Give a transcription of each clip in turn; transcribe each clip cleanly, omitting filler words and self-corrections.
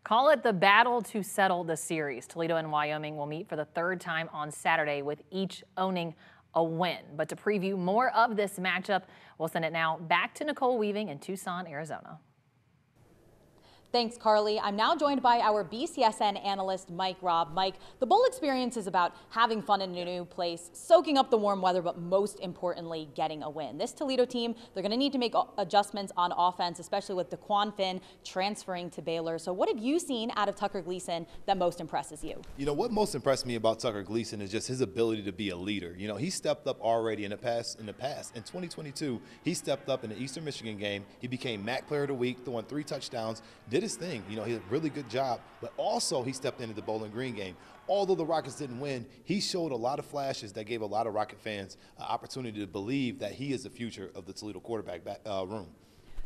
Call it the battle to settle the series. Toledo and Wyoming will meet for the third time on Saturday, with each owning a win. But to preview more of this matchup, we'll send it now back to Nicole Weaving in Tucson, Arizona. Thanks, Carly. I'm now joined by our BCSN analyst, Mike Robb. Mike, the bowl experience is about having fun in a new place, soaking up the warm weather, but most importantly, getting a win. This Toledo team, they're going to need to make adjustments on offense, especially with DeQuan Finn transferring to Baylor. So what have you seen out of Tucker Gleason that most impresses you? You know, what most impressed me about Tucker Gleason is just his ability to be a leader. You know, he stepped up already in the past. In 2022, he stepped up in the Eastern Michigan game. He became MAC Player of the Week, throwing 3 touchdowns, did his thing. You know, he did a really good job, but also he stepped into the Bowling Green game. Although the Rockets didn't win, he showed a lot of flashes that gave a lot of Rocket fans an opportunity to believe that he is the future of the Toledo quarterback room.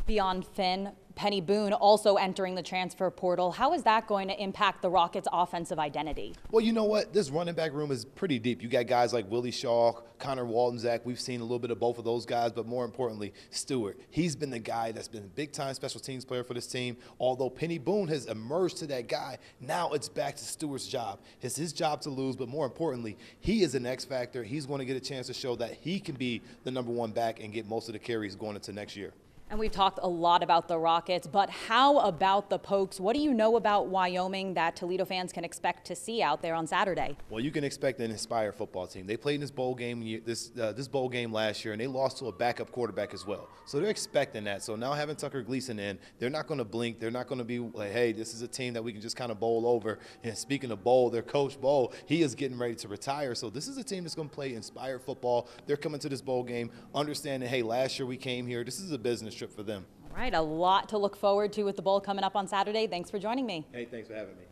Beyond Finn, Penny Boone also entering the transfer portal. How is that going to impact the Rockets' offensive identity? Well, you know what? This running back room is pretty deep. You got guys like Willie Shaw, Connor Walton-Zach. We've seen a little bit of both of those guys, but more importantly, Stewart. He's been the guy that's been a big-time special teams player for this team. Although Penny Boone has emerged to that guy, now it's back to Stewart's job. It's his job to lose, but more importantly, he is an X factor. He's going to get a chance to show that he can be the #1 back and get most of the carries going into next year. And we've talked a lot about the Rockets, but how about the Pokes? What do you know about Wyoming that Toledo fans can expect to see out there on Saturday? Well, you can expect an inspired football team. They played in this bowl game this bowl game last year, and they lost to a backup quarterback as well. So they're expecting that. So now having Tucker Gleason in, they're not going to blink. They're not going to be like, hey, this is a team that we can just kind of bowl over. And speaking of bowl, their coach Bowl, he is getting ready to retire. So this is a team that's going to play inspired football. They're coming to this bowl game understanding, hey, last year we came here. This is a business trip for them. All right, a lot to look forward to with the bowl coming up on Saturday. Thanks for joining me. Hey, thanks for having me.